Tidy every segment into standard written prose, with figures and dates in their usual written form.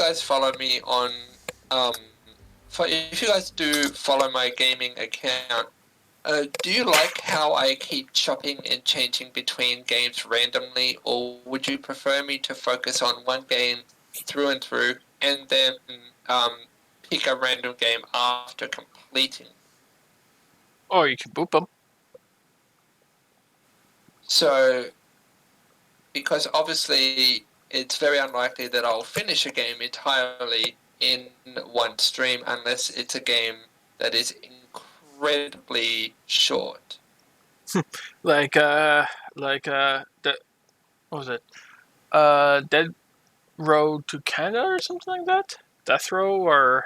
guys follow me on, if you guys do follow my gaming account, do you like how I keep chopping and changing between games randomly, or would you prefer me to focus on one game through and through, and then pick a random game after completing? Or you can boop them. So, because obviously it's very unlikely that I'll finish a game entirely in one stream unless it's a game that is incredibly short. Like what was it? Dead Road to Canada or something like that? Death Row or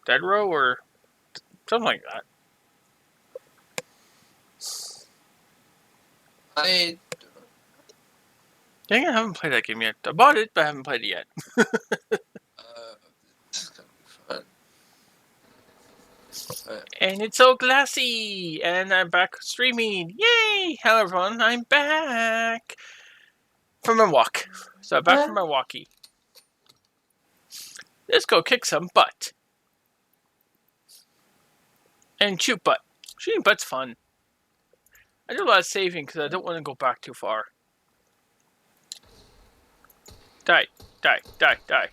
Dead Row or something like that. I Dang, I haven't played that game yet. I bought it, but I haven't played it yet. this is gonna be fun. And it's so glassy! And I'm back streaming! Yay! Hello everyone, I'm back! From my walk. So I'm back from my walkie. Let's go kick some butt. And shoot butt. Shooting butt's fun. I do a lot of saving because I don't want to go back too far. Die, die, die, die.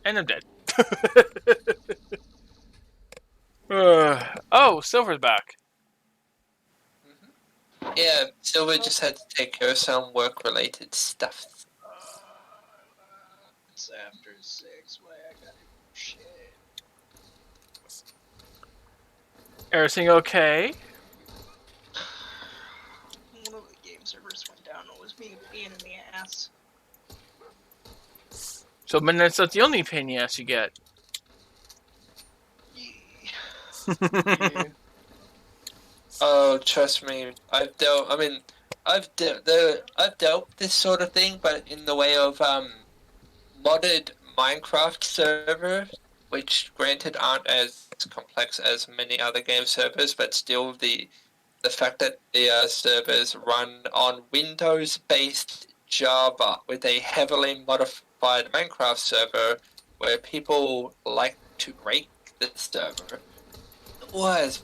And I'm dead. Oh, Silver's back. Yeah, Silver just had to take care of some work-related stuff. It's after 6. Why I gotta do shit? Everything okay? One of the game servers went down and was being a pain in the ass. So, but that's not the only pain in the ass you get. Yeah. Oh, trust me, I've dealt with this sort of thing, but in the way of modded Minecraft servers, which granted aren't as complex as many other game servers, but still the fact that the servers run on Windows-based Java with a heavily modified Minecraft server where people like to break the server was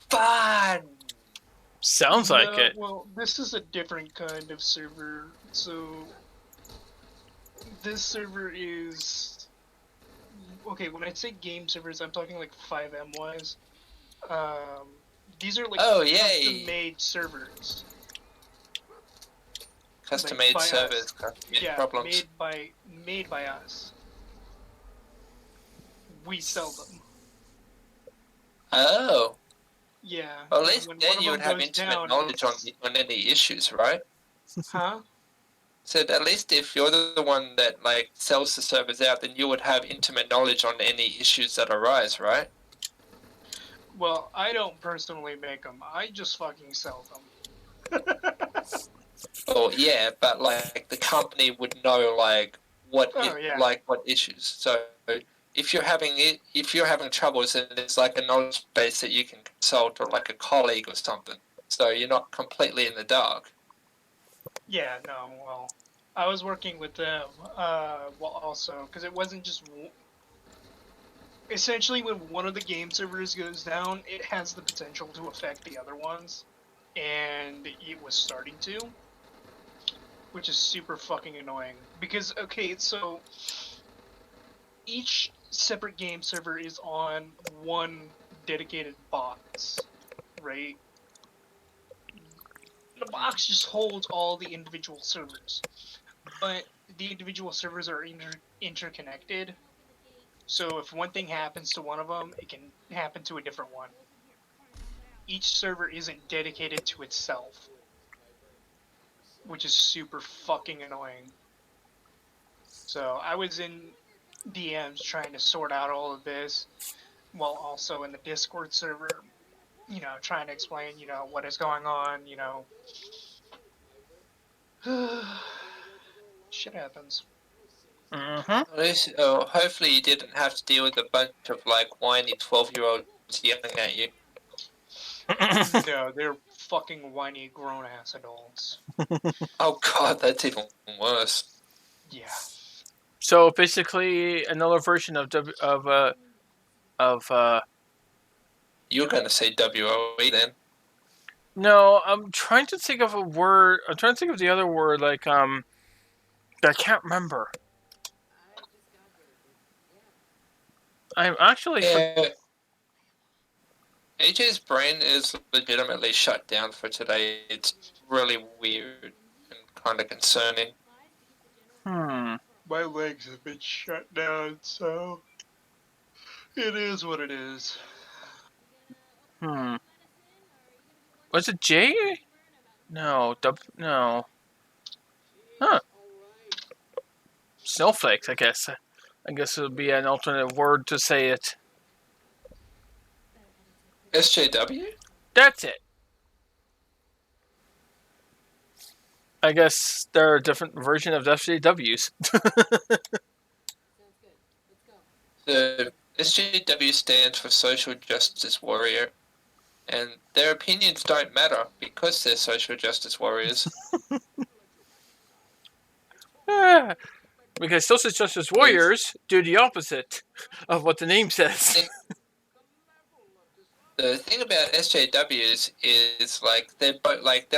fun. Sounds like it. Well, this is a different kind of server. So, this server is... Okay, when I say game servers, I'm talking like 5M wise. These are like custom-made servers. Custom-made like servers, yeah, problems. made by us. We sell them. Oh. Yeah. Well, at least then you would have intimate knowledge on any issues, right? Huh? So at least if you're the one that like sells the servers out, then you would have intimate knowledge on any issues that arise, right? Well, I don't personally make them. I just fucking sell them. Oh yeah, but like the company would know like what what issues. So if you're having troubles, then there's like a knowledge base that you can consult, or like a colleague or something. So you're not completely in the dark. Yeah, no, well, I was working with them, well, also, because it wasn't just... Essentially, when one of the game servers goes down, it has the potential to affect the other ones, and it was starting to, which is super fucking annoying. Because, okay, so, each separate game server is on one dedicated box, right? The box just holds all the individual servers, but the individual servers are interconnected, so if one thing happens to one of them, it can happen to a different one. Each server isn't dedicated to itself, which is super fucking annoying. So I was in DMs trying to sort out all of this, while also in the Discord server, you know, trying to explain, you know, what is going on, you know. Shit happens. Hopefully you didn't have to deal with a bunch of like whiny 12-year-olds yelling at you. No, they're fucking whiny grown-ass adults. Oh god, that's even worse. Yeah. So basically, another version of You're gonna say WOE then. No, I'm trying to think of a word. I'm trying to think of the other word, that I can't remember. I'm actually Yeah. AJ's brain is legitimately shut down for today. It's really weird and kind of concerning. My legs have been shut down, so it is what it is. Was it J? No, no. Huh. Snowflakes, I guess. I guess it would be an alternate word to say it. SJW? That's it. I guess there are a different version of FJWs. The SJW stands for Social Justice Warrior, and their opinions don't matter because they're social justice warriors. Because social justice warriors do the opposite of what the name says. The thing about SJWs is like there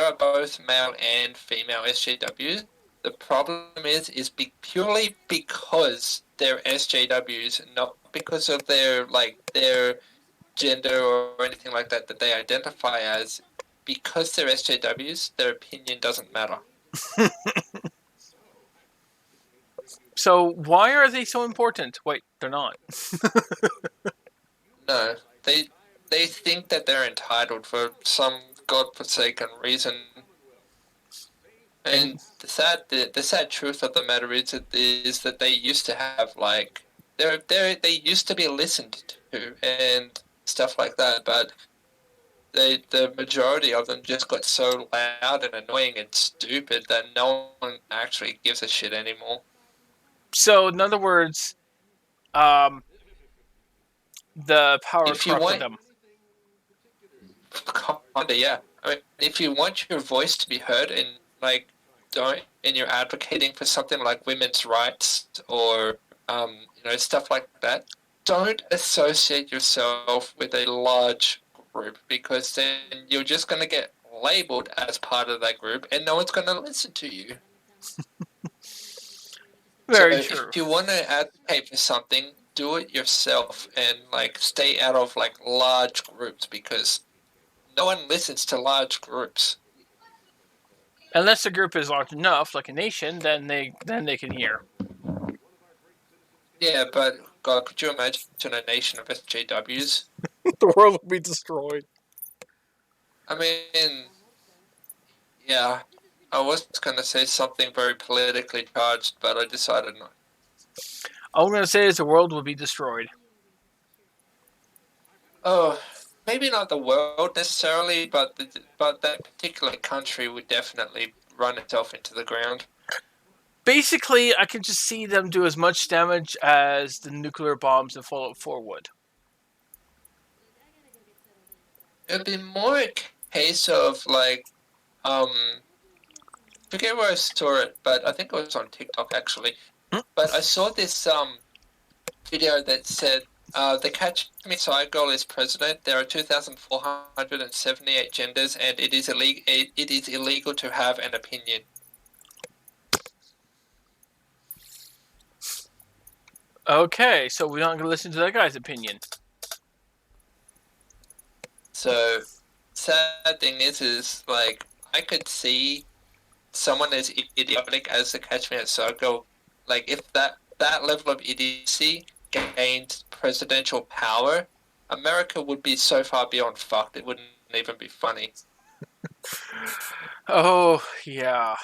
are both male and female SJWs. The problem is purely because they're SJWs, not because of their gender or anything like that they identify as. Because they're SJWs, their opinion doesn't matter. So why are they so important? Wait, they're not. No, they think that they're entitled for some godforsaken reason. And the sad truth of the matter is that they used to have they used to be listened to and stuff like that, but the majority of them just got so loud and annoying and stupid that no one actually gives a shit anymore. So in other words, the power If you corrupted want, them. kinda, yeah. I mean, if you want your voice to be heard and you're advocating for something like women's rights or stuff like that, don't associate yourself with a large group because then you're just going to get labeled as part of that group and no one's going to listen to you. Very So true. if you want to advocate for something, do it yourself and stay out of large groups because no one listens to large groups. Unless the group is large enough, like a nation, then they can hear. Yeah, but God, could you imagine a nation of SJWs? The world will be destroyed. I mean, yeah, I was going to say something very politically charged, but I decided not. All I'm going to say is the world will be destroyed. Oh, maybe not the world necessarily, but that particular country would definitely run itself into the ground. Basically, I can just see them do as much damage as the nuclear bombs in Fallout 4 would. It'd be more a case of forget where I saw it, but I think it was on TikTok actually. But I saw this video that said the Catch Me Outside girl is president. There are 2,478 genders, and it is illegal to have an opinion. Okay, so we're not going to listen to that guy's opinion. So, sad thing is I could see someone as idiotic as the Catch Me Outside girl. Like if that level of idiocy gained presidential power, America would be so far beyond fucked it wouldn't even be funny. Oh, yeah.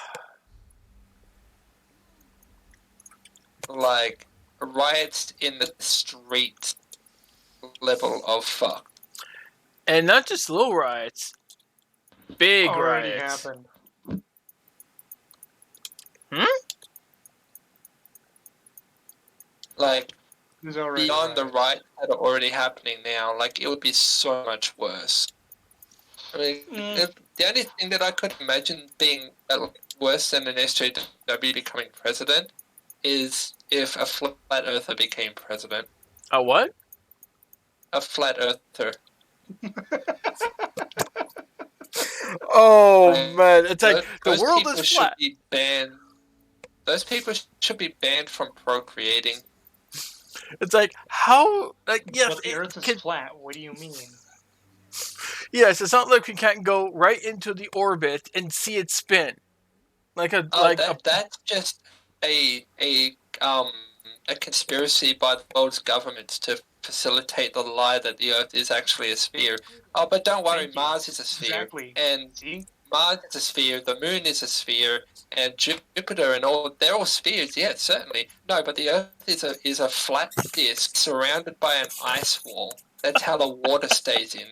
Like riots in the street level of fuck. And not just little riots. Big Already riots. happened. Like There's already beyond the riots. riots that are already happening now, like it would be so much worse. I mean, the only thing that I could imagine being worse than an SJW becoming president is if a flat earther became president. A what? A flat earther. Oh Like, man, it's like the those world people is should flat. be banned. Those people should be banned from procreating. It's like how yes, But the Earth is flat. What do you mean? yes, it's not like we can't go right into the orbit and see it spin. That's just a conspiracy by the world's governments to facilitate the lie that the Earth is actually a sphere. Oh, but don't worry, Thank you. Mars is a sphere, Exactly. and See? Mars is a sphere, the Moon is a sphere, and Jupiter and they're all spheres. Yes, certainly. No, but the Earth is a flat disk surrounded by an ice wall. That's how the water stays in.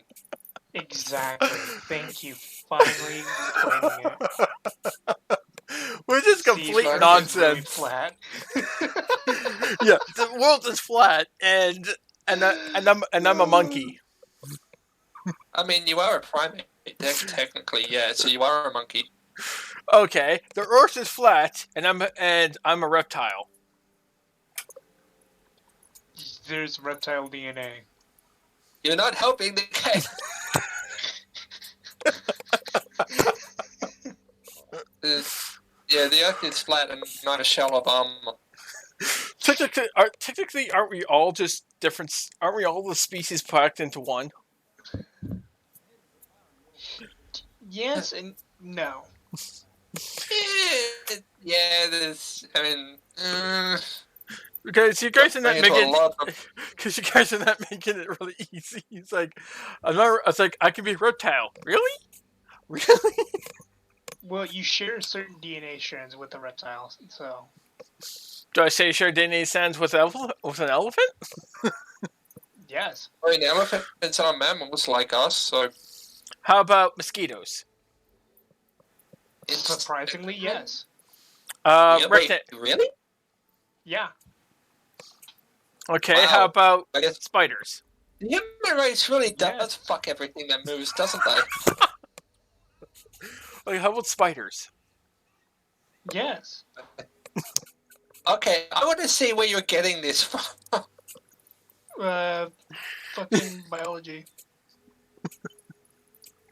Exactly. Thank you. Finally explaining it. Which is complete Earth nonsense. is really flat. Yeah, the world is flat, and I'm a monkey. I mean, you are a primate, technically, yeah. So you are a monkey. Okay, the Earth is flat, and I'm a reptile. There's reptile DNA. You're not helping the case. Yeah, the Earth is flat and not a shell of armor. Technically, aren't we all just different? Aren't we all the species packed into one? Yes and no. Yeah, there's. I mean, because you guys are not brings a making. lot of- Because you guys are not making it really easy. It's like, it's like I can be a reptile. Really? Really? Well, you share certain DNA strands with the reptiles, so. Do I say share DNA strands with an elephant? Yes. I mean, elephants are mammals like us, so How about mosquitoes? it's Surprisingly, yes. Yeah, wait, really? Yeah. Okay, Wow. how about I guess spiders? the human race really does Yes. fuck everything that moves, doesn't they? Like, how about spiders? Yes. Okay, I want to see where you're getting this from. Fucking biology.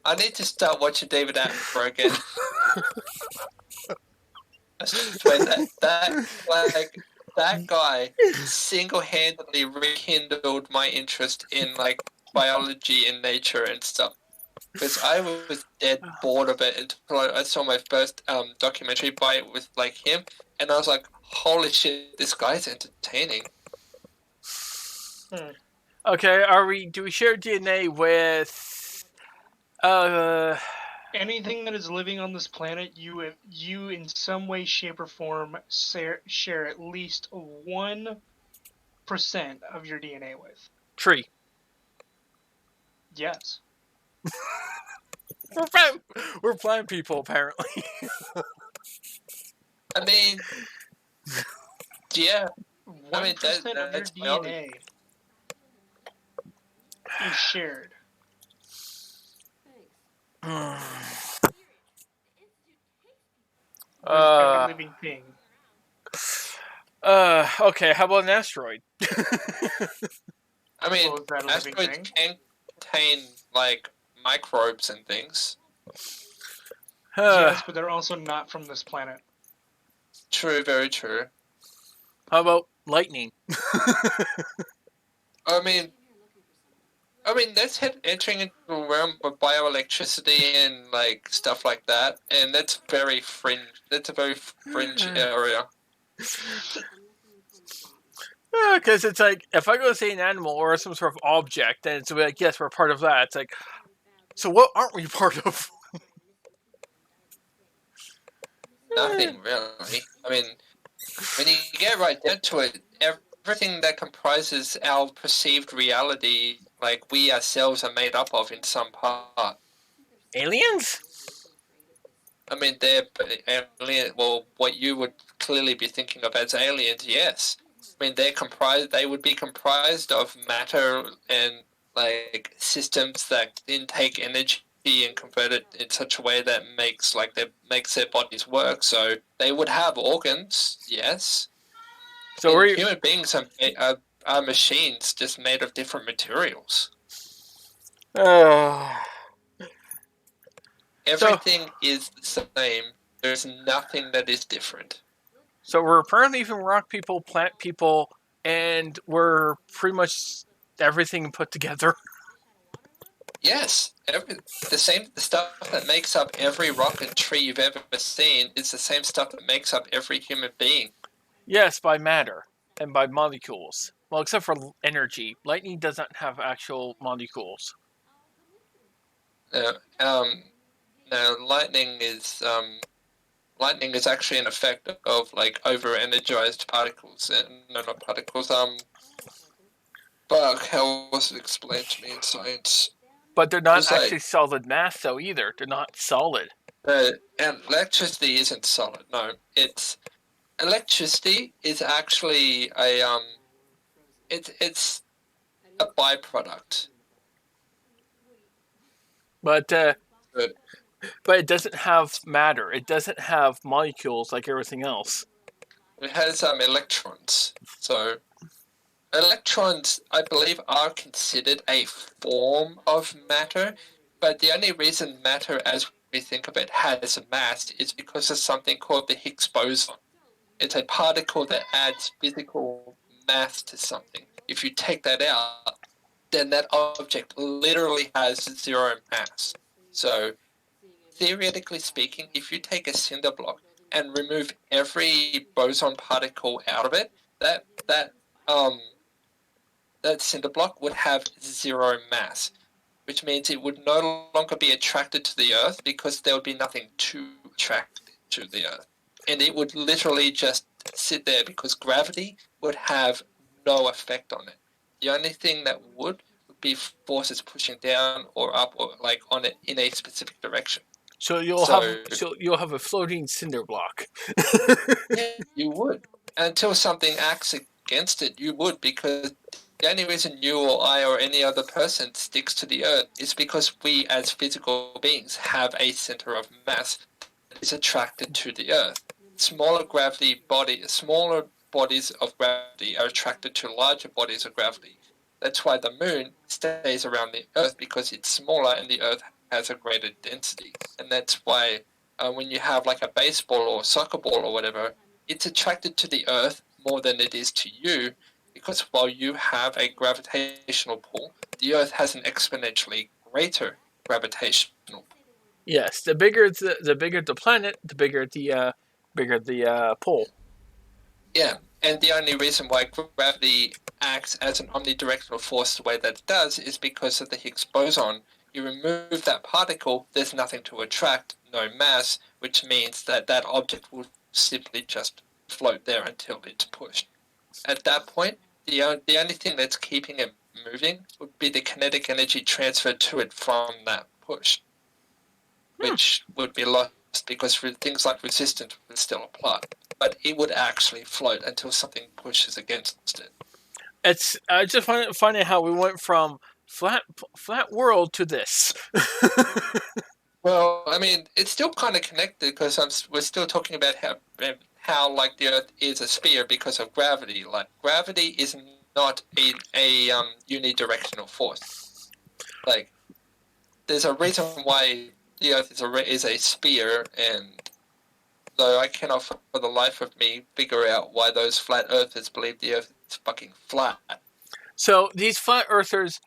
I need to start watching David Attenborough again. I swear that guy single-handedly rekindled my interest in like biology and nature and stuff. Because I was dead bored of it until I saw my first documentary by it with like him, and I was like, "Holy shit, this guy's entertaining." Okay, do we share DNA with Anything that is living on this planet, you in some way, shape, or form share at least 1% of your DNA with. tree? Yes. We're plant people, apparently. I mean, yeah. 1% I mean, of that's your DNA is shared with every living thing. Okay, how about an asteroid? I mean, Well, is that a living asteroids thing? can contain like microbes and things. Yes, but they're also not from this planet. True, very true. How about lightning? I mean, that's entering into the realm of bioelectricity and like stuff like that, and that's very fringe. That's a very fringe area. Because it's like, if I go to say an animal or some sort of object, then it's like, yes, we're part of that. It's like, so what aren't we part of? Nothing really. I mean, when you get right down to it, everything that comprises our perceived reality, like we ourselves are made up of in some part. Aliens? I mean, they're alien. Well, what you would clearly be thinking of as aliens, yes. I mean, they would be comprised of matter and like systems that intake energy and convert it in such a way that makes their bodies work. So they would have organs, yes. So we're human beings are machines just made of different materials. Everything is the same. There's nothing that is different. So we're apparently from rock people, plant people, and we're pretty much everything put together. Yes, the stuff that makes up every rock and tree you've ever seen is the same stuff that makes up every human being. Yes, by matter and by molecules. Well, except for energy. Lightning doesn't have actual molecules. No, lightning is actually an effect of like over-energized particles. No, not particles. Fuck, how was it explained to me in science? But they're not It's actually like, solid mass, though, either. They're not solid. and electricity isn't solid. No, electricity is actually it's a byproduct. But it doesn't have matter. It doesn't have molecules like everything else. It has electrons. So electrons, I believe, are considered a form of matter, but the only reason matter, as we think of it, has a mass is because of something called the Higgs boson. It's a particle that adds physical mass to something. If you take that out, then that object literally has zero mass. So, theoretically speaking, if you take a cinder block and remove every boson particle out of it, that cinder block would have zero mass, which means it would no longer be attracted to the Earth because there would be nothing to attract to the Earth. And it would literally just sit there because gravity would have no effect on it. The only thing that would be forces pushing down or up or like on it in a specific direction. So you'll have a floating cinder block. Yeah, you would. Until something acts against it, you would, because the only reason you or I or any other person sticks to the Earth is because we as physical beings have a center of mass that is attracted to the Earth. Smaller bodies of gravity are attracted to larger bodies of gravity. That's why the moon stays around the Earth, because it's smaller and the Earth has a greater density. And that's why when you have like a baseball or soccer ball or whatever, it's attracted to the Earth more than it is to you, because while you have a gravitational pull, the Earth has an exponentially greater gravitational pull. Yes, the bigger the planet, the bigger the pull. Yeah, and the only reason why gravity acts as an omnidirectional force the way that it does is because of the Higgs boson. You remove that particle, there's nothing to attract, no mass, which means that that object will simply just float there until it's pushed. At that point, the only thing that's keeping it moving would be the kinetic energy transferred to it from that push, which would be lost because things like resistance would still apply. But it would actually float until something pushes against it. It's I just find it funny how we went from flat world to this. Well, I mean, it's still kind of connected because we're still talking about how like the Earth is a sphere because of gravity. Like gravity is not a unidirectional force. Like there's a reason why the Earth is a sphere, and though I cannot for the life of me figure out why those flat earthers believe the Earth is fucking flat. So these flat earthers,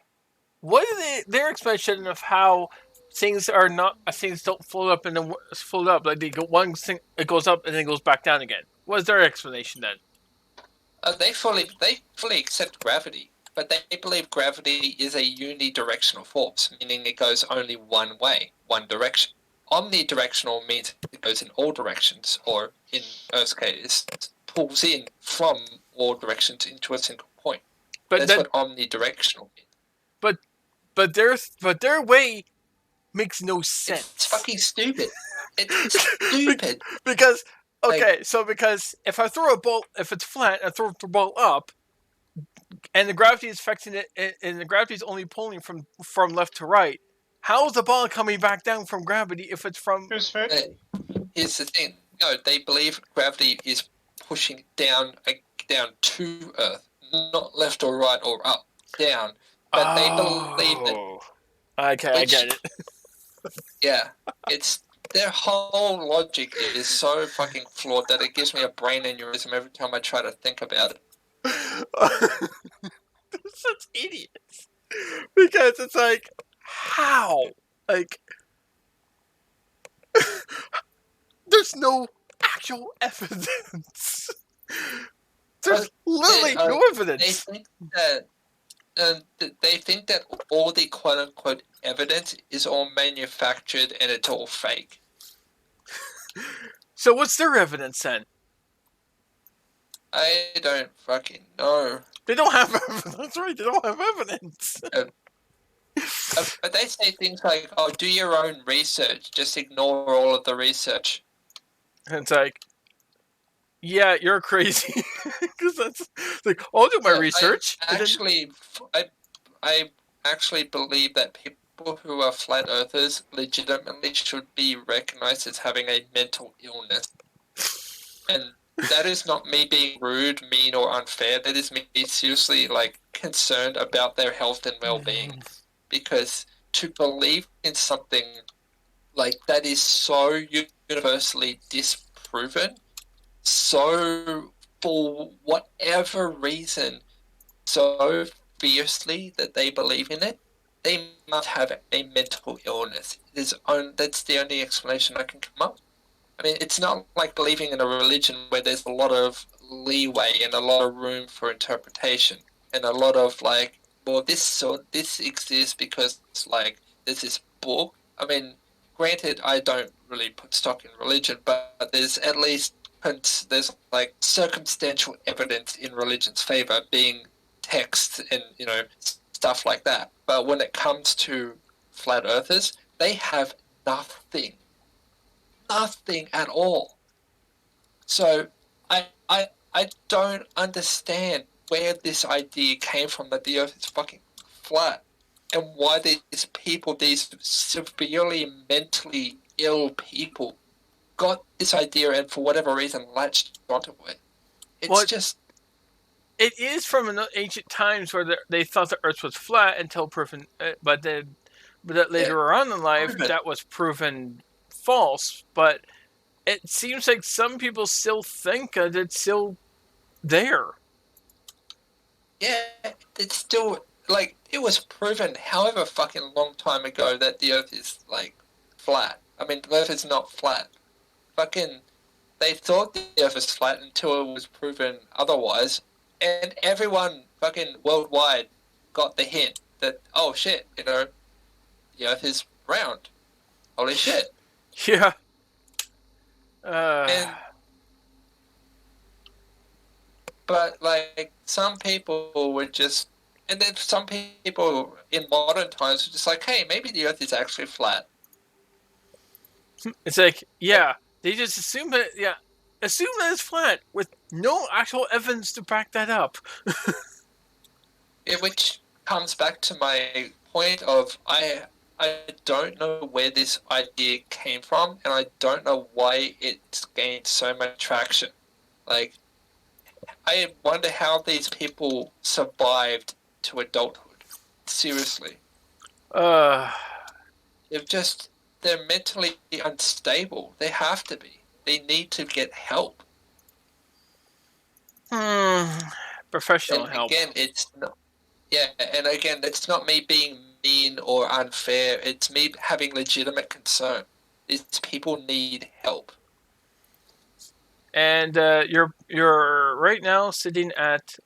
what is their explanation of how things are not things don't float up and then float up, like they go one thing, it goes up and then goes back down again? What is their explanation then? They fully accept gravity, but they believe gravity is a unidirectional force, meaning it goes only one way, one direction. Omnidirectional means it goes in all directions, or in Earth's case, pulls in from all directions into a single point. But That's what omnidirectional means. But their way makes no sense. It's fucking stupid. It's stupid. Because because if I throw a ball, if it's flat, I throw the ball up, and the gravity is affecting it, and the gravity is only pulling from left to right. How is the ball coming back down from gravity if it's from? Here's the thing. No, they believe gravity is pushing down down to Earth, not left or right or up, down. But they believe that. Okay, I get it. Yeah, it's their whole logic is so fucking flawed that it gives me a brain aneurysm every time I try to think about it. They're such idiots. Because it's like, how? Like, there's no actual evidence. There's literally no evidence. They think that all the quote unquote evidence is all manufactured and it's all fake. So what's their evidence then? I don't fucking know. They don't have evidence. That's right. They don't have evidence. But they say things like, "Oh, do your own research. Just ignore all of the research." And it's like, yeah, you're crazy. Because that's like, I'll do my research. I actually believe that people who are flat earthers legitimately should be recognized as having a mental illness. And that is not me being rude, mean, or unfair. That is me seriously concerned about their health and well-being. Because to believe in something like that is so universally disproven, so for whatever reason, so fiercely that they believe in it, they must have a mental illness. That's the only explanation I can come up with. I mean, it's not like believing in a religion where there's a lot of leeway and a lot of room for interpretation and a lot of this exists because there's this book. I mean, granted, I don't really put stock in religion, but there's at least circumstantial evidence in religion's favor, being texts and stuff like that. But when it comes to flat earthers, they have nothing at all. So I don't understand where this idea came from that the Earth is fucking flat, and why these people, these severely mentally ill people, got this idea and for whatever reason latched onto it. It is from ancient times where they thought the Earth was flat until proven, but that later on in life that was proven false. But it seems like some people still think that it's still there. Yeah, it's still it was proven however fucking long time ago that the Earth is flat. I mean, the Earth is not flat. Fucking, they thought the Earth was flat until it was proven otherwise, and everyone fucking worldwide got the hint that, oh shit, the Earth is round. Holy shit. Yeah. But some people were just, and then some people in modern times were just like, hey, maybe the Earth is actually flat. It's like, yeah, they just assume that it's flat with no actual evidence to back that up. Yeah, which comes back to my point of I don't know where this idea came from, and I don't know why it's gained so much traction. I wonder how these people survived to adulthood. Seriously. They're mentally unstable. They have to be. They need to get help. Professional help. Again, it's not. Yeah, and again, it's not me being mean or unfair. It's me having legitimate concern. These people need help. And you're right now sitting at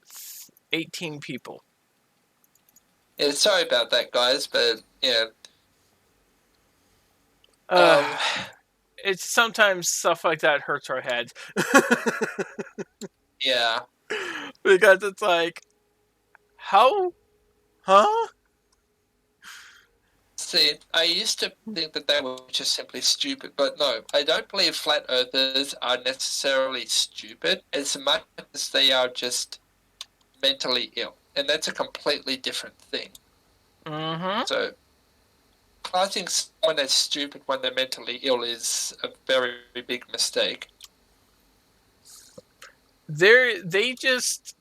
18 people. Yeah, sorry about that, guys, but yeah. It's sometimes stuff like that hurts our head. Yeah. Because it's like, how? Huh? See, I used to think that they were just simply stupid, but no, I don't believe flat earthers are necessarily stupid as much as they are just mentally ill. And that's a completely different thing. Mm-hmm. So, classing someone as stupid when they're mentally ill is a very big mistake. they just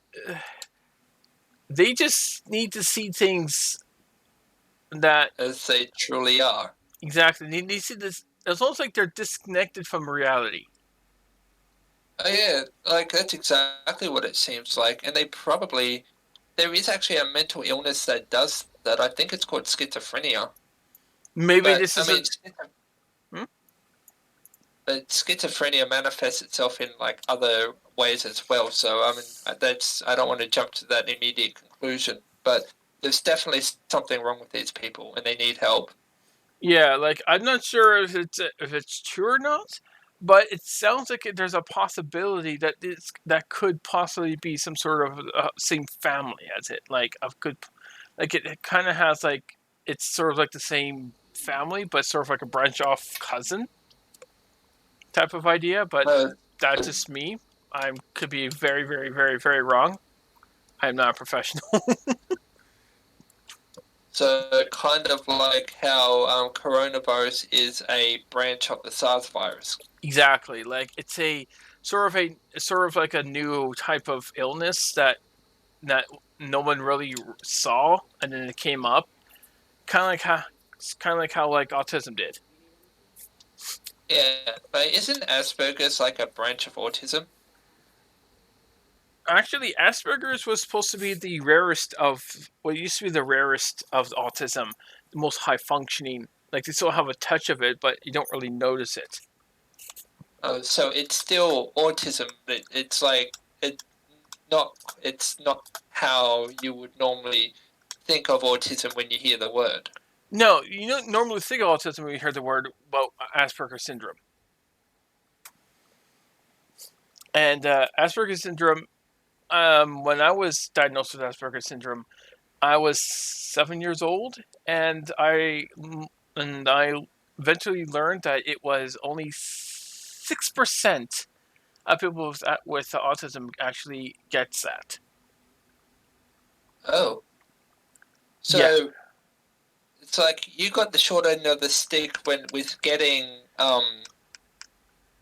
need to see things that as they truly are. exactly. They see this. It's almost like they're disconnected from reality. Oh yeah, like that's exactly what it seems like. And there is actually a mental illness that does that. I think it's called schizophrenia. Maybe But this I mean, isn't. Hmm? but schizophrenia manifests itself in like other ways as well. So I mean, I don't want to jump to that immediate conclusion, but there's definitely something wrong with these people, and they need help. Yeah, like I'm not sure if it's true or not, but it sounds like there's a possibility that that could possibly be some sort of same family as it. Like of could, like it kind of has like it's sort of like the same family, but sort of like a branch off cousin type of idea. But Uh, that's just me. I could be very, very, very, very wrong. I'm not a professional. so kind of like how coronavirus is a branch of the SARS virus. Exactly. Like it's a sort of like a new type of illness that no one really saw, and then it came up, kind of like how like autism did. Yeah, but isn't Asperger's like a branch of autism? Actually, Asperger's was supposed to be the rarest of what used to be the rarest of autism, the most high functioning. Like they still have a touch of it, but you don't really notice it. So it's still autism. It's like not. It's not how you would normally think of autism when you hear the word. No, you don't normally think of autism when you hear the word well Asperger's syndrome. And Asperger's syndrome, when I was diagnosed with Asperger's syndrome, I was 7 years old, and I eventually learned that it was only 6% of people with autism actually gets that. Oh, Yeah. so it's like you got the short end of the stick when with getting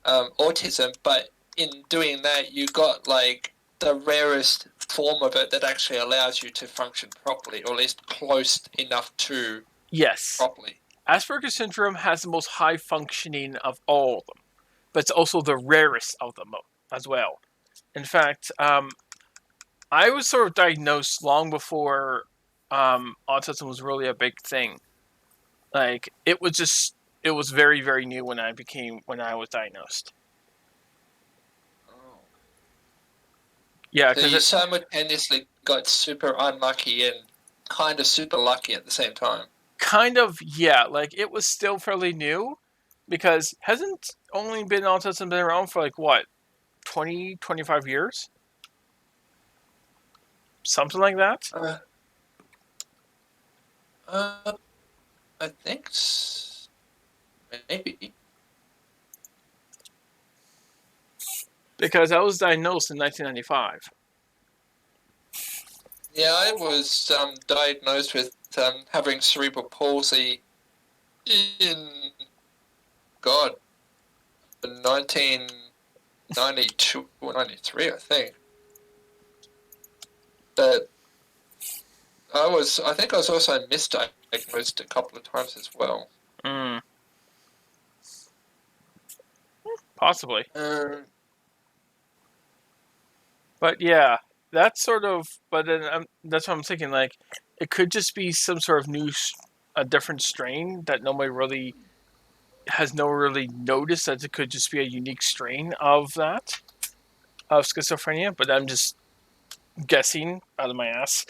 autism, but in doing that, you got like the rarest form of it that actually allows you to function properly, or at least close enough to Yes. properly. Asperger's syndrome has the most high functioning of all of them, but it's also the rarest of them as well. In fact, I was sort of diagnosed long before autism was really a big thing. Like it was very very new when I was diagnosed. Oh. Yeah, So because you it simultaneously got super unlucky and kind of super lucky at the same time. kind of yeah, like it was still fairly new because hasn't only been autism been around for like what 20-25 years, something like that. Uh, uh, I think maybe. Because I was diagnosed in 1995. Yeah, I was diagnosed with having cerebral palsy in God 1992 or 93, I think. But I think I was also misdiagnosed a couple of times as well. Mm, possibly. Um, But yeah, that's sort of. But then that's what I'm thinking. Like, it could just be some sort of a different strain that nobody really has no really noticed. That it could just be a unique strain of that of schizophrenia. But I'm just guessing out of my ass.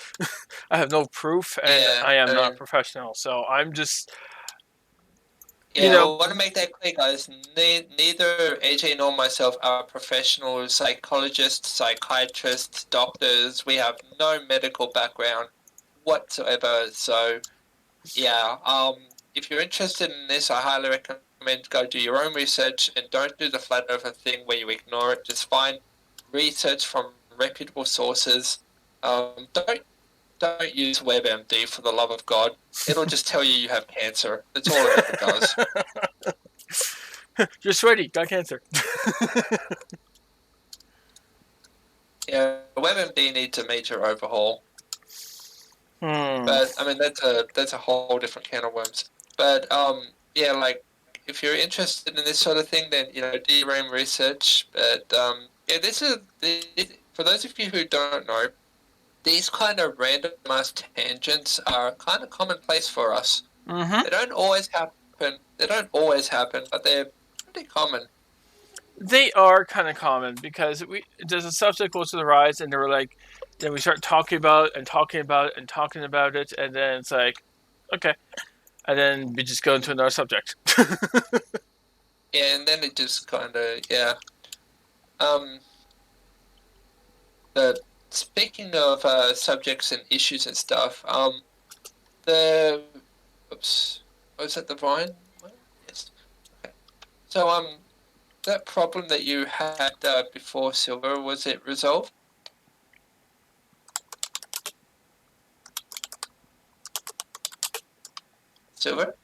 I have no proof, and yeah, I am not a professional, so I'm just you yeah. I know want to make that clear, guys. Neither AJ nor myself are professional psychologists, psychiatrists, doctors. We have no medical background whatsoever. So yeah, if you're interested in this, I highly recommend go do your own research and don't do the flat earther thing where you ignore it. Just find research from reputable sources. Don't use WebMD for the love of God. It'll just tell you have cancer. That's all it ever does. you're sweaty, got cancer. Yeah, WebMD needs a major overhaul. Hmm. But I mean, that's a whole different can of worms. But yeah, like if you're interested in this sort of thing, then DRAM research. But yeah, for those of you who don't know, these kind of randomized tangents are kind of commonplace for us. Mm-hmm. They don't always happen. They don't always happen, but they're pretty common. They are kind of common because there's a subject goes to the rise, and they were like, then we start talking about it and talking about it and talking about it, and then it's like, okay, and then we just go into another subject. Yeah, and then it just kind of Um, but speaking of subjects and issues and stuff, the oops, was that the Vine one? Yes. Okay. So that problem that you had before, Silver, was it resolved? Silver?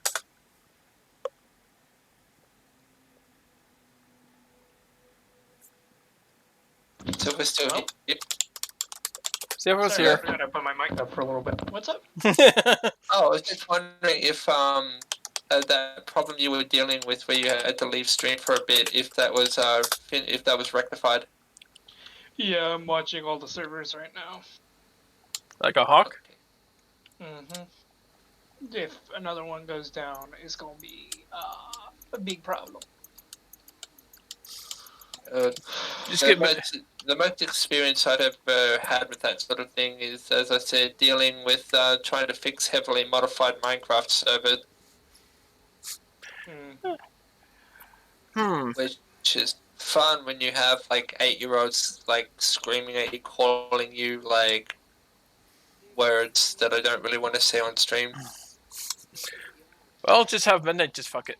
Silver still Hello? here? Silver's Sorry, I here. forgot I put my mic up for a little bit. What's up? Oh, I was just wondering if that problem you were dealing with where you had to leave stream for a bit, if that was if that was rectified. Yeah, I'm watching all the servers right now. Like a hawk? Mm-hmm. If another one goes down, it's gonna be a big problem. Just get me. The most experience I'd ever had with that sort of thing is, as I said, dealing with trying to fix heavily modified Minecraft server, which is fun when you have like 8-year-olds like screaming at you, calling you like words that I don't really want to say on stream. Well, just have midnight. Just fuck it.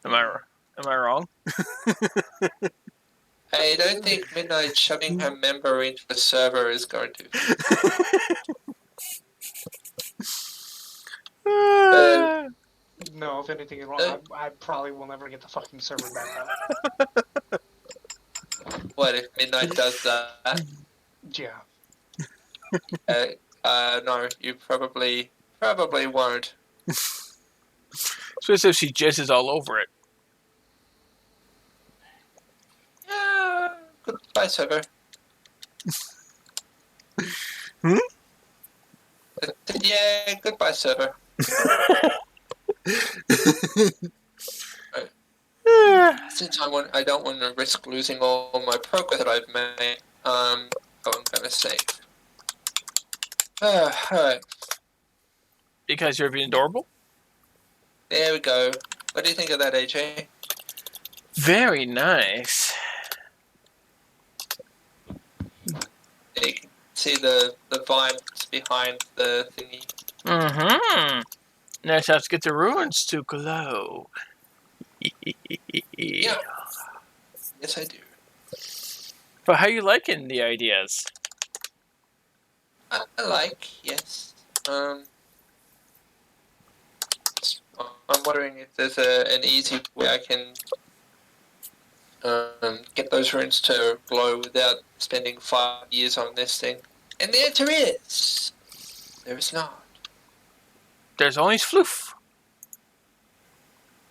Am I wrong? I don't think Midnight shoving her member into the server is going to. No, if anything is wrong, I probably will never get the fucking server back up. What if Midnight does that? Yeah. No, you probably won't. Especially if she jizzes all over it. Yeah, goodbye, server. Yeah, goodbye, server. Since I don't want to risk losing all my progress that I've made, I'm gonna save. Alright. Because you're being adorable? There we go. What do you think of that, AJ? Very nice. You can see the vines behind the thingy. Mm-hmm. Now I have to get the ruins to glow. Yeah. Yes, I do. But how you liking the ideas? I like, yes. I'm wondering if there's an easy way I can get those runes to glow without spending 5 years on this thing. And the answer is there is not. There's only floof.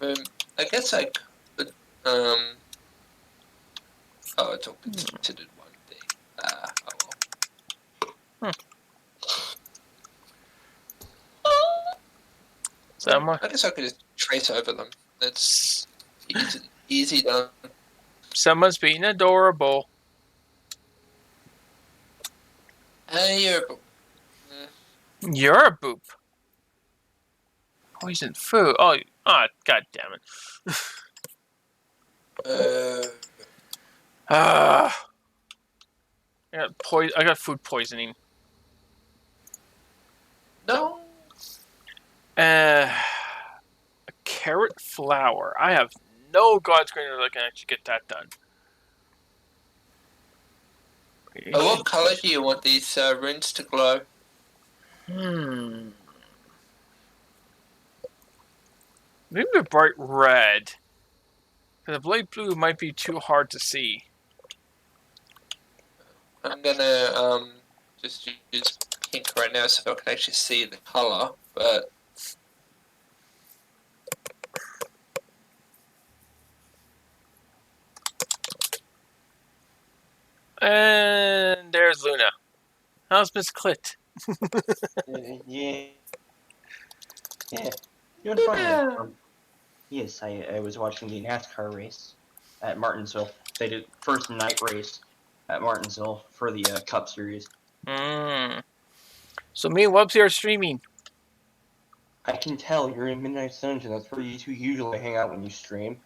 I guess I could. Oh, it's all considered one thing. Oh well. Someone, I guess I could just trace over them. That's easy done. someone's being adorable. You're a boop. Poison food. Oh, god damn it. I got food poisoning. No. A carrot flower. I have no god's green that I can actually get that done. What color do you want these runes to glow? Maybe a bright red. Because a bright blue might be too hard to see. I'm gonna just use pink right now so I can actually see the color, but And there's Luna. How's Miss Clit? Yeah. Doing fine. Yes, I was watching the NASCAR race at Martinsville. They did first night race at Martinsville for the Cup Series. So me and Wubsy are streaming. I can tell you're in Midnight Dungeon. That's where you two usually hang out when you stream.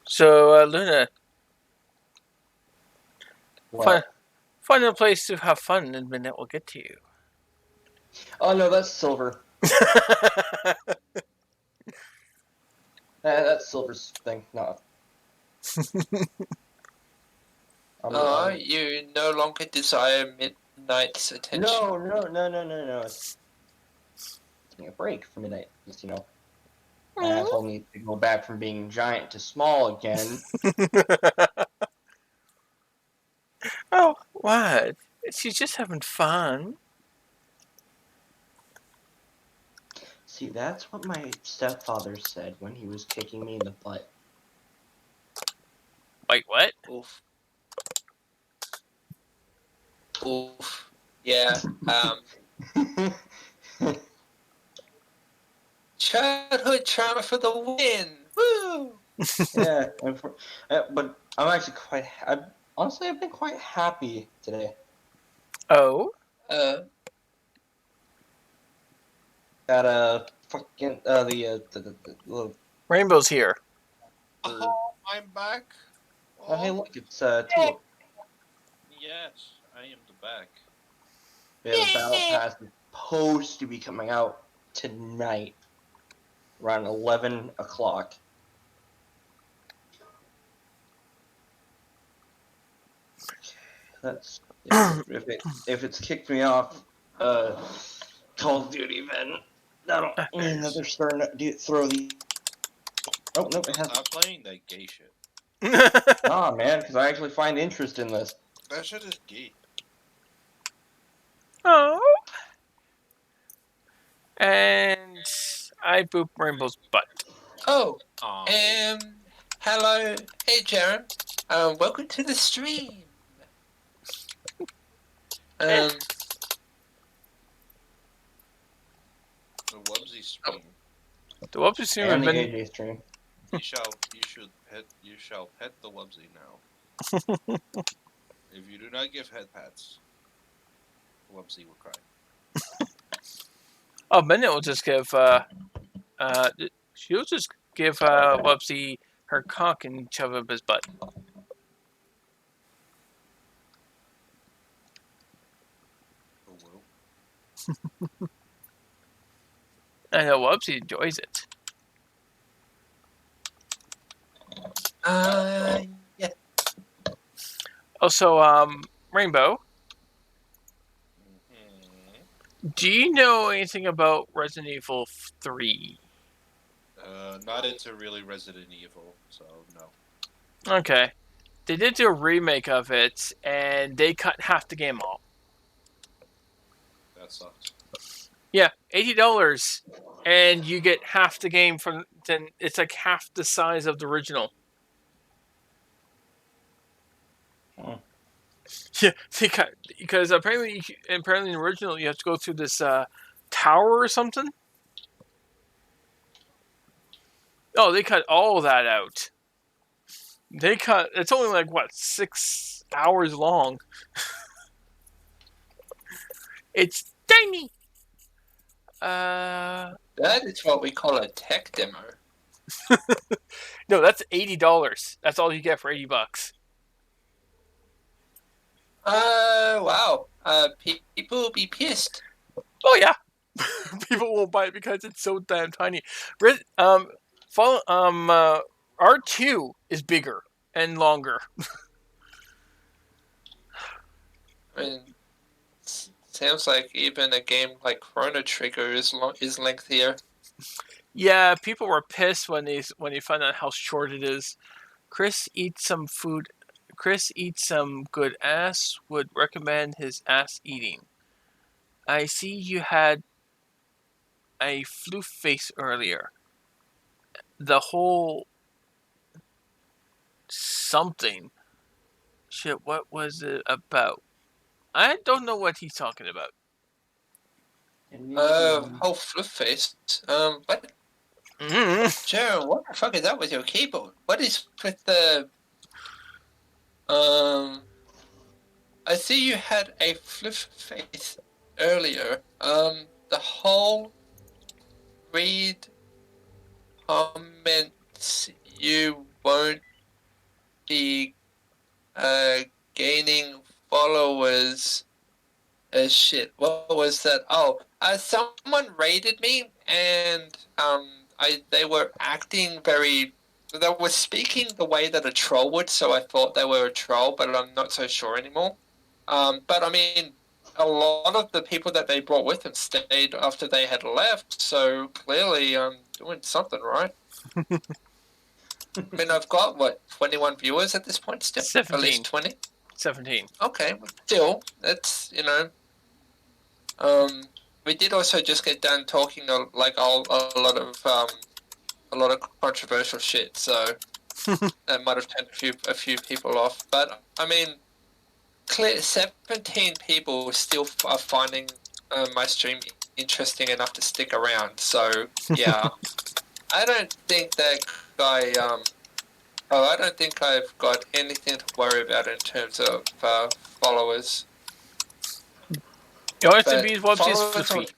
So, Luna, What? find a place to have fun and Midnight will get to you. Oh no, that's Silver. That's Silver's thing. No. you no longer desire Midnight's attention. No. It's taking a break from Midnight. Just, asshole needs to go back from being giant to small again. Oh, what? She's just having fun. See, that's what my stepfather said when he was kicking me in the butt. Wait, what? Oof. Oof. Yeah. Childhood trauma for the win. Woo! Yeah, but I'm actually honestly, I've been quite happy today. Oh? Got fucking the Rainbow's here. Oh, I'm back. Oh, hey, look, it's Tulip. Yes, I am the back. Yeah, the Battle Pass is supposed to be coming out tonight, around 11 o'clock. That's if it's kicked me off Call of Duty, then that'll mean that they're starting to throw the. Oh no, it hasn't. Stop playing that gay shit. Nah, man, because I actually find interest in this. That shit is gay. Oh. And I boop Rainbow's butt. Oh. Oh. Hello. Hey, Jaron. Welcome to the stream. The Wubsy stream. The Wubsy stream And has the been... AJ stream. You shall pet the Wubsy now. If you do not give head pats, Wubsy will cry. Oh, Midnight will just give, she'll just give, Wubsy her cock and shove up his butt. Oh, well. I know Wubsy enjoys it. Yeah. Also, Rainbow, do you know anything about Resident Evil 3? Not into really Resident Evil, so no. Okay. They did do a remake of it, and they cut half the game off. That sucks. Yeah, $80, and you get half the game from. Then it's like half the size of the original. Oh. Yeah, they cut because apparently in the original you have to go through this tower or something. Oh, they cut all that out. They cut. It's only like what 6 hours long. It's tiny. That is what we call a tech demo. No, that's $80. That's all you get for $80. Wow. People will be pissed. Oh yeah, people won't buy it because it's so damn tiny. R2 is bigger and longer. I mean, sounds like even a game like Chrono Trigger is lengthier. Yeah, people were pissed when they found out how short it is. Chris eats some food. Chris eats some good ass. Would recommend his ass eating. I see you had a floof face earlier. The whole something. Shit, what was it about? I don't know what he's talking about. Whole flip face. What? Jared, what the fuck is that with your keyboard? What is with the, I see you had a flip face earlier. The whole read comments you won't be, gaining followers as shit. What was that? Oh, someone raided me, and they were acting very. They were speaking the way that a troll would, so I thought they were a troll, but I'm not so sure anymore. But I mean, a lot of the people that they brought with them stayed after they had left, so clearly I'm doing something right. I mean, I've got what 21 viewers at this point, still 17. at least 20. 17. Okay, still, that's we did also just get done talking like a lot of controversial shit, so that might have turned a few people off. But I mean, 17 people still are finding my stream interesting enough to stick around. So yeah, I don't think that guy. I don't think I've got anything to worry about in terms of followers. You have to But be Wubsy's followers floofy.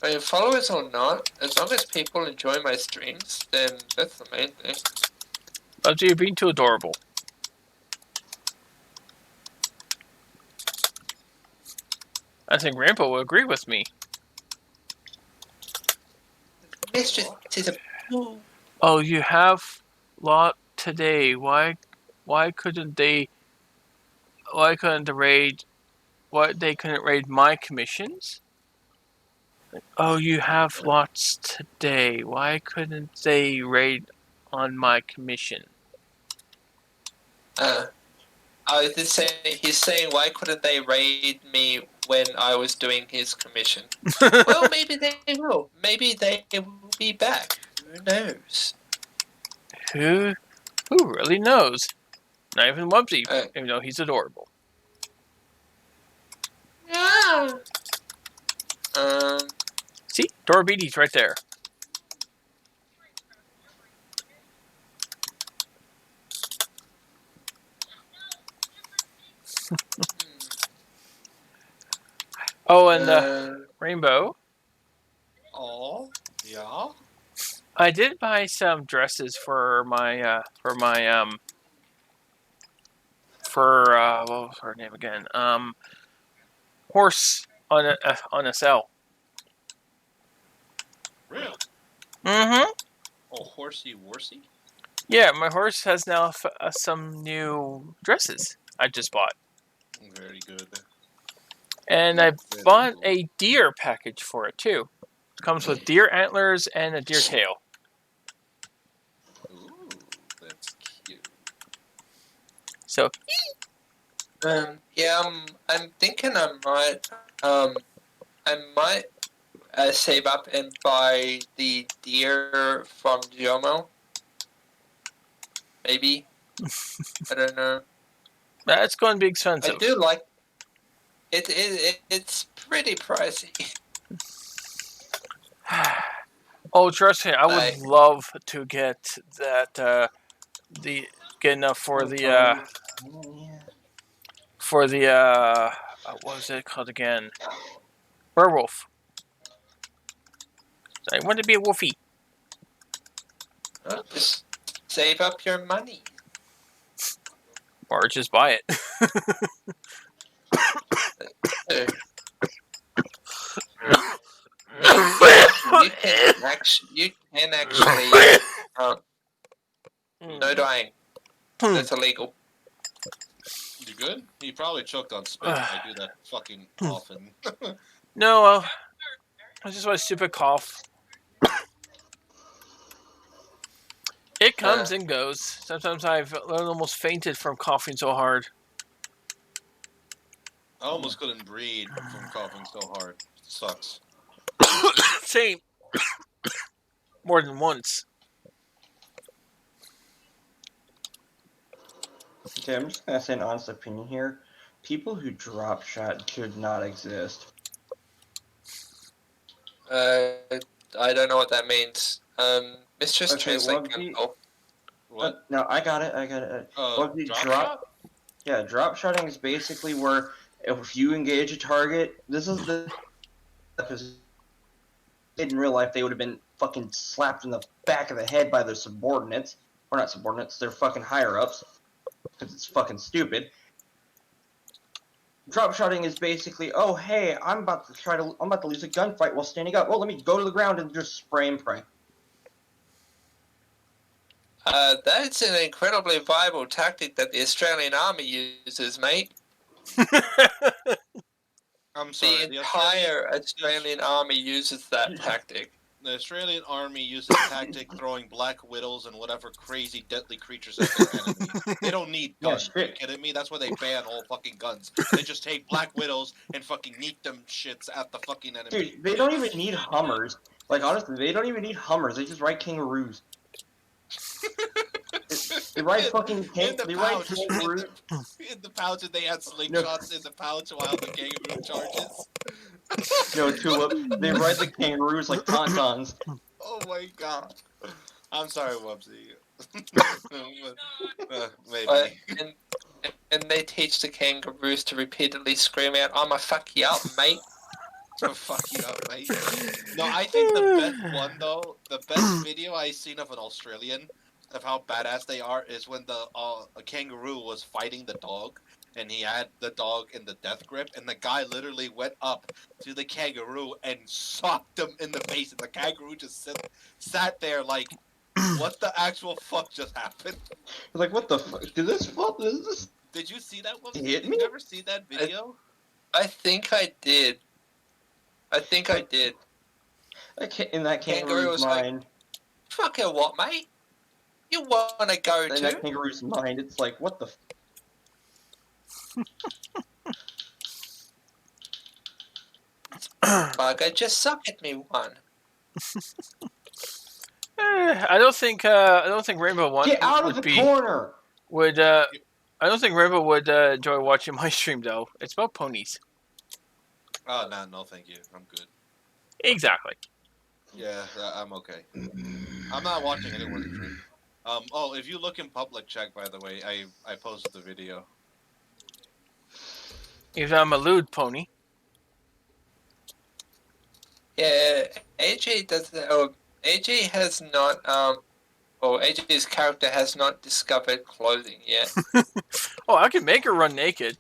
I mean, followers or not, as long as people enjoy my streams, then that's the main thing. Wubsy, you're being too adorable. I think Grandpa will agree with me. Mistress is a. Oh, you have lot today. Why couldn't they? Why couldn't the raid? Why they couldn't raid my commissions? Oh, you have lots today. Why couldn't they raid on my commission? He's saying, why couldn't they raid me when I was doing his commission? Well, maybe they will. Maybe they will be back. Who knows? Who really knows? Not even Wubsy, even though he's adorable. Yeah. See, Dorbeaty's right there. Oh, and Rainbow. Oh, yeah. I did buy some dresses for my what was her name again? Horse on a sale. Really? Mm-hmm. Oh, horsey worsey? Yeah, my horse has now some new dresses I just bought. Very good. And I bought a deer package for it too. It comes with deer antlers and a deer tail. Ooh, that's cute. So yeah, I'm thinking I might save up and buy the deer from Jomo. Maybe. I don't know. that's going to be expensive. I do like it. It's pretty pricey. Oh, trust me, I would love to get that. Get enough for the what was it called again? Werewolf. I want to be a wolfie. Oh, just save up your money. Or just buy it. You can actually no dying. That's illegal. You good? He probably choked on spit. I do that fucking often. No, I just want a stupid cough. It comes and goes. Sometimes I've almost fainted from coughing so hard. I almost couldn't breathe from coughing so hard. Sucks. Same. More than once. Okay, I'm just gonna say an honest opinion here. People who drop shot should not exist. I don't know what that means. Mistress Okay, Translate Wubsy. Console. What? No, I got it. Wubsy, Drop shot? Yeah, drop shotting is basically where if you engage a target, this is the because in real life they would have been fucking slapped in the back of the head by their subordinates, or not subordinates, their fucking higher ups, because it's fucking stupid. Drop shotting is basically, oh hey, I'm about to lose a gunfight while standing up. Oh, let me go to the ground and just spray and pray. That's an incredibly viable tactic that the Australian Army uses, mate. I'm sorry. The entire Australian Army uses that tactic. The Australian Army uses tactic throwing black widows and whatever crazy deadly creatures at their enemy. They don't need guns. Are you kidding me? That's why they ban all fucking guns. They just take black widows and fucking neat them shits at the fucking enemy. Dude, they don't even need Hummers. Like, honestly, they don't even need Hummers. They just ride kangaroos. They ride fucking kangaroos. In the pouch, and they had slingshots in the pouch while the kangaroo charges. No, Tulip. They ride the kangaroos like tauntauns. Oh my god. I'm sorry, Wubsy. Maybe. And they teach the kangaroos to repeatedly scream out, "I'ma fuck you up, mate." To fuck you up, mate. No, I think the best one though, the best video I've seen of an Australian of how badass they are is when a kangaroo was fighting the dog, and he had the dog in the death grip, and the guy literally went up to the kangaroo and socked him in the face, and the kangaroo just sat there like, what the actual fuck just happened? Like, what the fuck? Did this? Did you see that one? Hit Did me? you ever see that video? I think I did. In that kangaroo's mind. Fucking what, mate? You wanna go In to? that kangaroo's mind, it's like, what the Bugger, just suck at me one. I don't think Rainbow One Get out of the corner! I don't think Rainbow would enjoy watching my stream though. It's about ponies. Oh no, thank you. I'm good. Exactly. Yeah, I'm okay. I'm not watching anyone's stream. Oh, if you look in public chat, by the way, I posted the video. If I'm a lewd pony. Yeah, AJ does. AJ has not. AJ's character has not discovered clothing yet. Oh, I can make her run naked.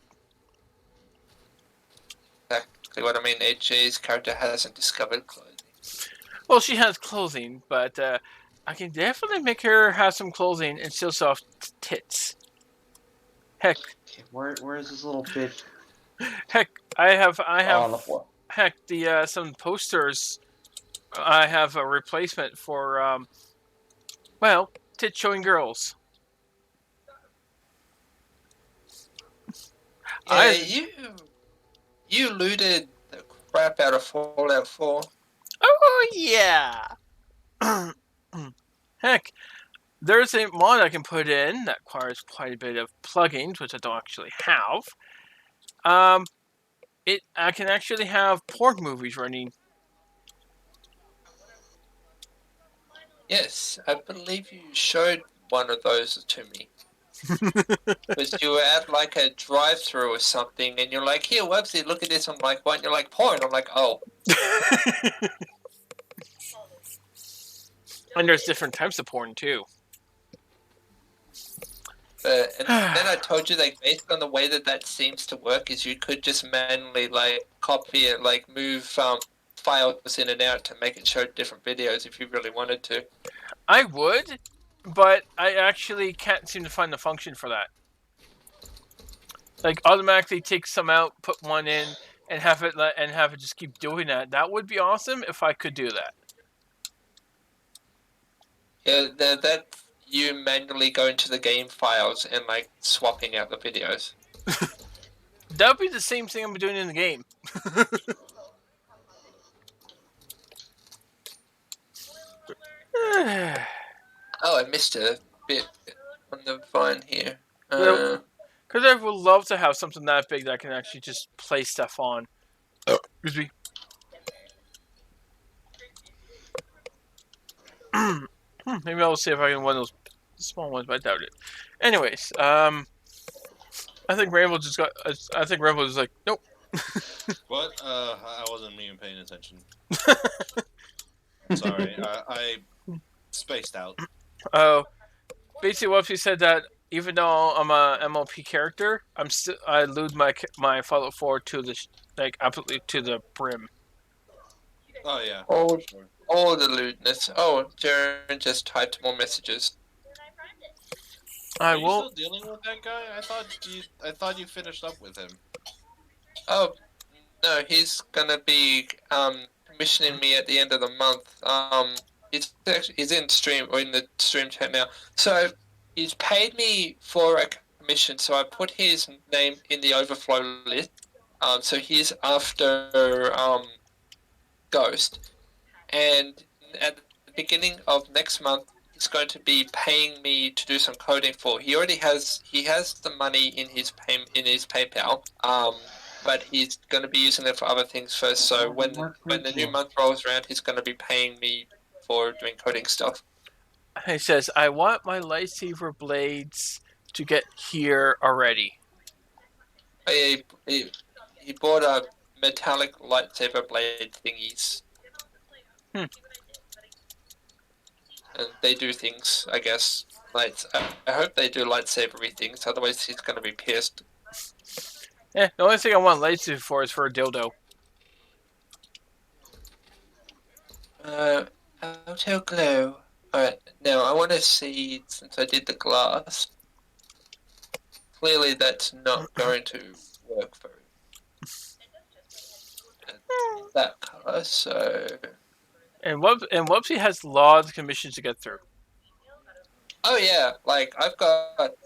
Exactly what I mean. AJ's character hasn't discovered clothing. Well, she has clothing, but I can definitely make her have some clothing and still soft tits. Heck. Okay, where is this little bitch? Heck, I have. On the floor. Heck, the some posters. I have a replacement for tit showing girls. Yeah, you looted the crap out of Fallout 4. Oh yeah. Heck, there's a mod I can put in that requires quite a bit of plugins, which I don't actually have. I can actually have porn movies running. Yes, I believe you showed one of those to me. Because you were at like a drive-through or something, and you're like, "Here, Websy, look at this." I'm like, "What?" And you're like, "Porn." I'm like, "Oh." And there's different types of porn too. And then I told you, like, based on the way that seems to work, is you could just manually like copy it, like move files in and out to make it show different videos if you really wanted to. I would, but I actually can't seem to find the function for that. Like automatically take some out, put one in, and have it just keep doing that. That would be awesome if I could do that. That you manually go into the game files and like swapping out the videos. That would be the same thing I'm doing in the game. Oh, I missed a bit on the vine here. Because I would love to have something that big that I can actually just play stuff on. Excuse me. Maybe I'll see if I can one of those small ones, but I doubt it. Anyways, I think Rainbow just got. I think Rainbow was like, nope. What? I wasn't even paying attention. Sorry, I spaced out. Oh, basically, what she said that even though I'm a MLP character, I lewd my Fallout 4 to the like absolutely to the brim. Oh yeah. Oh, Sure. all the lewdness. Oh, Jaren just typed more messages. I Are you won't. still dealing with that guy? I thought you finished up with him. Oh, no, he's gonna be commissioning me at the end of the month. He's in stream or in the stream chat now. So he's paid me for a commission. So I put his name in the overflow list. So he's after Ghost, and at the beginning of next month, he's going to be paying me to do some coding for. He has the money in his PayPal. But he's going to be using it for other things first. So when the new month rolls around, he's going to be paying me for doing coding stuff. He says, "I want my lightsaber blades to get here already." He bought a metallic lightsaber blade thingies. Hmm. And they do things, I guess. I hope they do lightsabery things. Otherwise, he's going to be pissed. The only thing I want lightsaber for is for a dildo. Auto glow. Alright, now I want to see, since I did the glass, clearly that's not going to work very that color, so... And Wubsy has lots of commissions to get through. Oh yeah, like, I've got,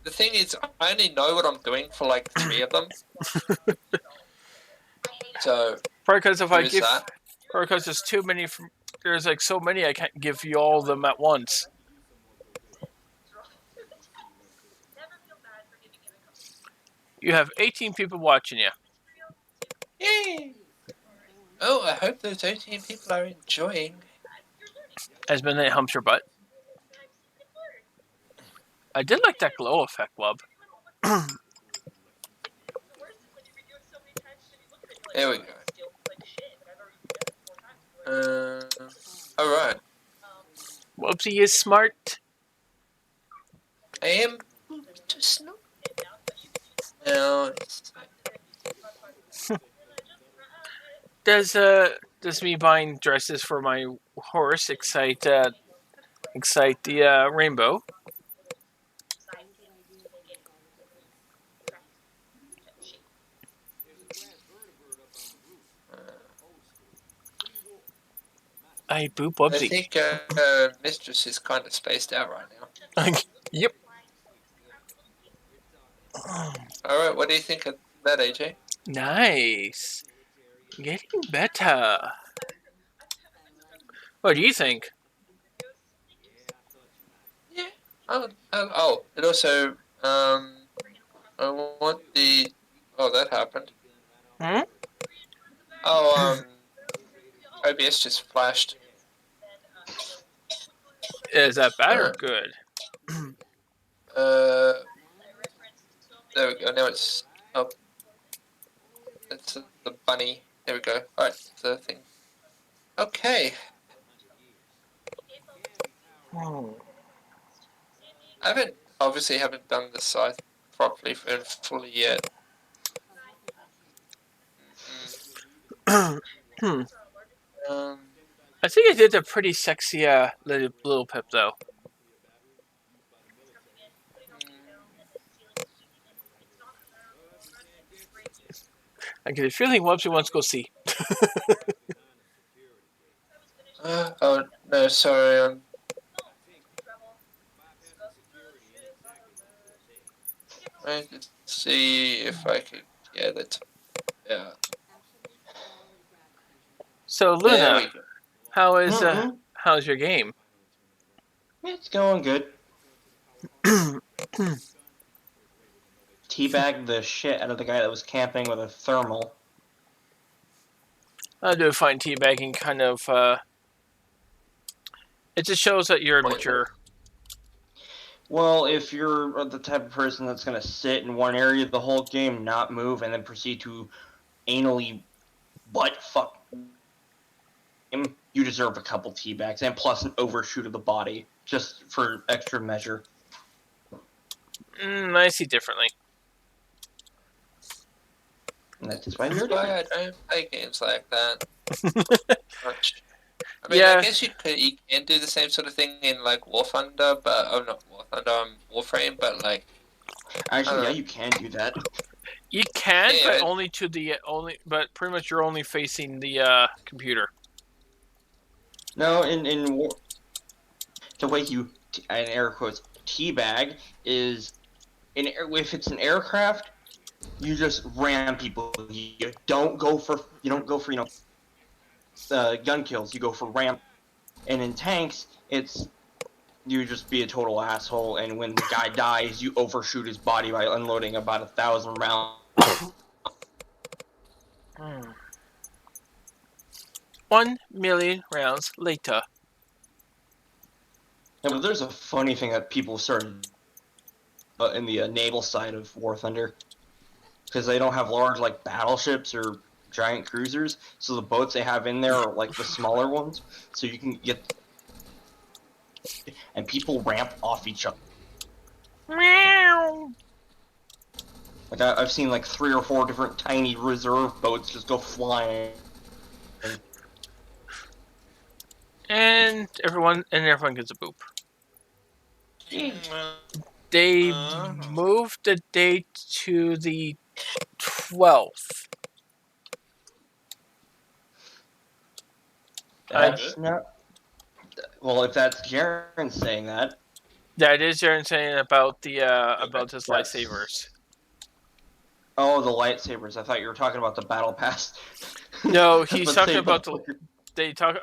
the thing is, I only know what I'm doing for, like, 3 of them. So, Probably because if I there's give, that. or because there's too many. There's like so many, I can't give you all of them at once. You have 18 people watching you. Yay! Oh, I hope those 18 people are enjoying. As Midnight humps your butt. I did like that glow effect, Wub. There we go. Alright. Wubsy is smart. I am just not. No, Does me buying dresses for my horse excite the rainbow? I boop I Wubsy. think Mistress is kind of spaced out right now. Yep. Alright, what do you think of that, AJ? Nice. Getting better. What do you think? Yeah. Oh, it also, I want the... Oh, that happened. Hmm? Oh, OBS just flashed. Is that bad or good? There we go, now it's up. It's the bunny. There we go. Alright, the thing. Okay. I obviously haven't done the scythe properly and fully yet. I think I did a pretty sexy little pip though. I get a feeling Wubsy wants to go see. Oh no, sorry. Let's see if I could get it. Yeah. So There Luna, we go. how's your game? It's going good. Teabagged the shit out of the guy that was camping with a thermal. I do find teabagging kind of. It just shows that you're mature. Well, if you're the type of person that's going to sit in one area the whole game, not move, and then proceed to anally butt fuck him, you deserve a couple teabags, and plus an overshoot of the body, just for extra measure. I see differently. And that's just why you're But different. I don't play games like that much. I mean, Yeah. I guess you can do the same sort of thing in like War Thunder, but not War Thunder, Warframe, but like Actually, yeah, you can do that. You can, Yeah. but pretty much you're only facing the computer. No, in war, the way you, in air quotes, teabag is, if it's an aircraft, you just ram people. You don't go for gun kills. You go for ram. And in tanks, it's you just be a total asshole. And when the guy dies, you overshoot his body by unloading about 1,000 rounds. 1,000,000 rounds later. Yeah, but there's a funny thing that people started in the naval side of War Thunder, because they don't have large like battleships or giant cruisers, so the boats they have in there are like the smaller ones, so you can get, and people ramp off each other. Meow. Like I've seen like 3 or 4 different tiny reserve boats just go flying. And everyone gets a boop. They moved the date to the 12th. That's not. Well, if that's Jaren saying that. That is Jaren saying about the about his Yes. lightsabers. Oh, the lightsabers. I thought you were talking about the battle pass. No, he's talking about the.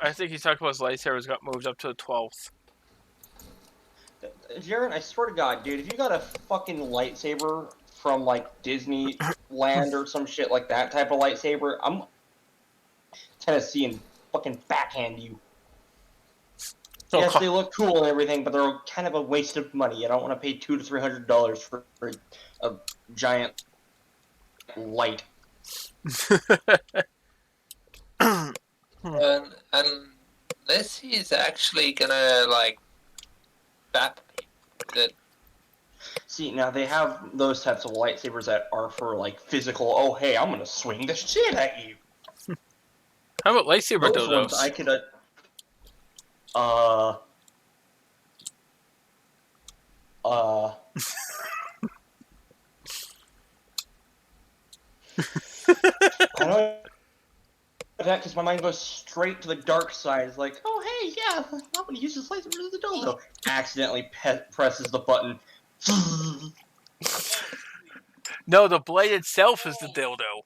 I think he's talking about his lightsabers got moved up to the 12th. Jaren, I swear to God, dude, if you got a fucking lightsaber from like Disneyland or some shit like that type of lightsaber, I'm Tennessee and fucking backhand you. Yes, they look cool and everything, but they're kind of a waste of money. I don't want to pay $200 to $300 for a giant light. Unless he's actually gonna like bap that. See, now they have those types of lightsabers that are for like physical. Oh, hey, I'm gonna swing the shit at you. How about lightsaber Those ones dildos? I could. I know that because my mind goes straight to the dark side. It's like, oh hey, yeah, I'm gonna use this lightsaber as a dildo. Accidentally presses the button. No, the blade itself is the dildo.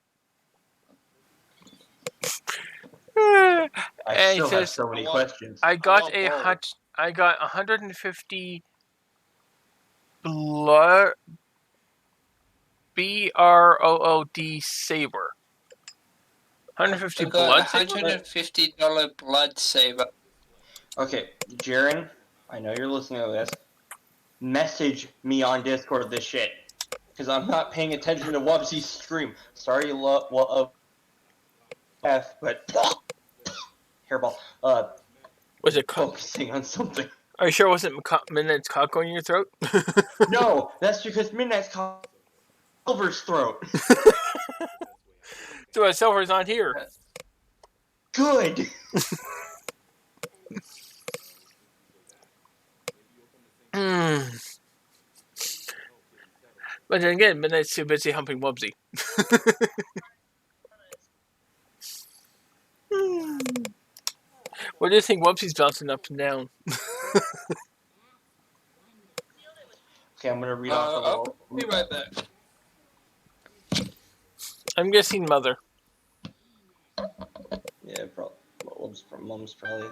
I still have so many questions. I got 150 blood BROOD saber. 150 blood saber. $150 blood saber. Okay, Jaren, I know you're listening to this. Message me on Discord this shit, because I'm not paying attention to Wubsy's stream. Sorry, F, but hairball. Was it focusing on something? Are you sure it wasn't Midnight's cock going in your throat? No, that's because Midnight's cock Silver's throat. So Silver's not here. Good. But then again, Midnight's too busy humping Wubsy. What do you think Wubsy's bouncing up and down? Okay, I'm gonna read off a little. I'll be right back. I'm guessing mother. Yeah, probably. Mom's probably.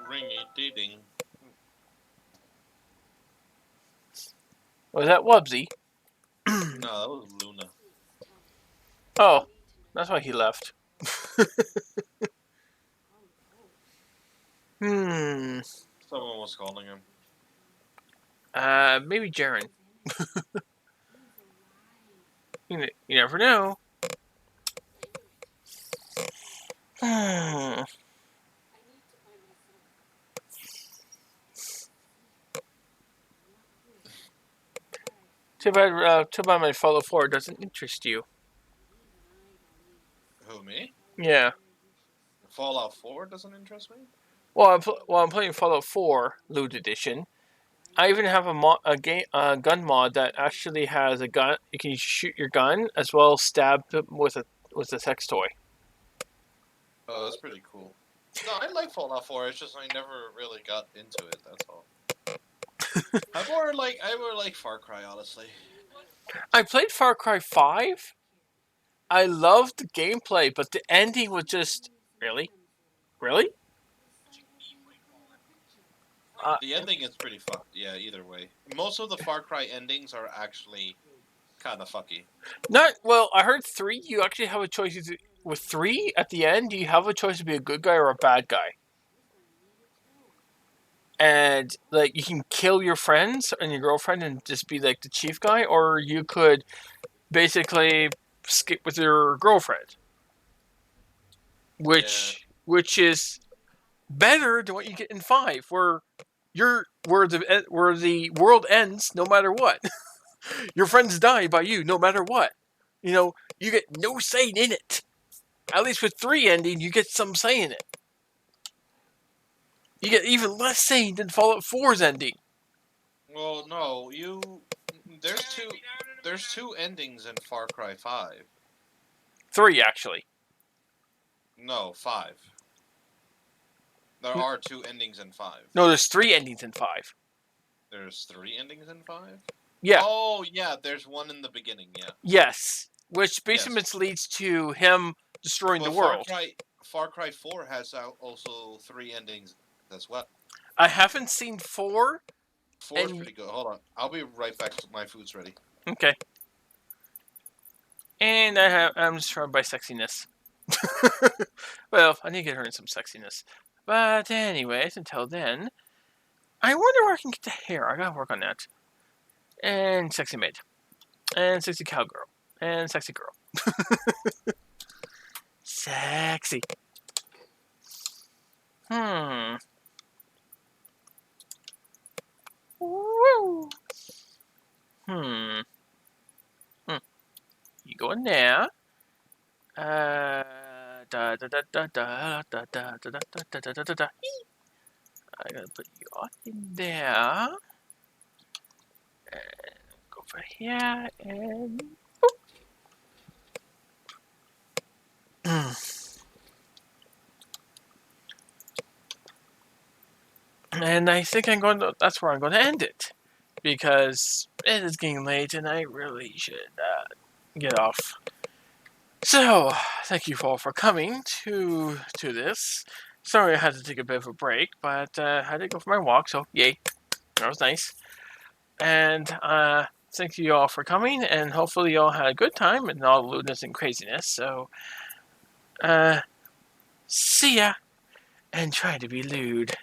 Ring-a-ding. Was that Wubsy? No, that was Luna. Oh, that's why he left. Someone was calling him. Maybe Jaren. You never know. Too bad my Fallout 4 doesn't interest you. Who, me? Yeah. Fallout 4 doesn't interest me? Well, I'm playing Fallout 4 Loot Edition. I even have a gun mod that actually has a gun. You can shoot your gun as well as stab with a sex toy. Oh, that's pretty cool. No, I like Fallout 4. It's just I never really got into it. That's all. I more like Far Cry, honestly. I played Far Cry 5. I loved the gameplay, but the ending was just really. The ending is pretty fucked. Yeah, either way. Most of the Far Cry endings are actually kind of fucky. Not well. I heard 3. You actually have a choice with 3 at the end. You have a choice to be a good guy or a bad guy, and like you can kill your friends and your girlfriend and just be like the chief guy, or you could basically skip with your girlfriend, which is better than what you get in 5, where the world ends no matter what. Your friends die by you no matter what. You get no say in it. At least with 3 ending, you get some say in it. You get even less say than Fallout 4's ending. Well, no, there's two endings in Far Cry 5. 3, actually. No, 5. There are 2 endings in 5. No, there's 3 endings in 5. There's 3 endings in 5? Yeah. Oh, yeah, there's one in the beginning, yeah. Yes. Which basically leads to him destroying the world. Far Cry 4 has also 3 endings as well. I haven't seen 4. 4 is pretty good. Hold on. I'll be right back. My food's ready. Okay. And I'm destroyed by sexiness. Well, I need to get her in some sexiness. But anyways, until then, I wonder where I can get the hair. I gotta work on that. And sexy maid. And sexy cowgirl. And sexy girl. Sexy. Woo. You go in there. Da da da da da da da da da da da da da. I gotta put you all in there. And go over here and and I think that's where I'm going to end it, because it is getting late and I really should get off. So, thank you all for coming to this. Sorry I had to take a bit of a break, but I had to go for my walk, so yay. That was nice. And thank you all for coming, and hopefully you all had a good time and all the lewdness and craziness. So, see ya, and try to be lewd.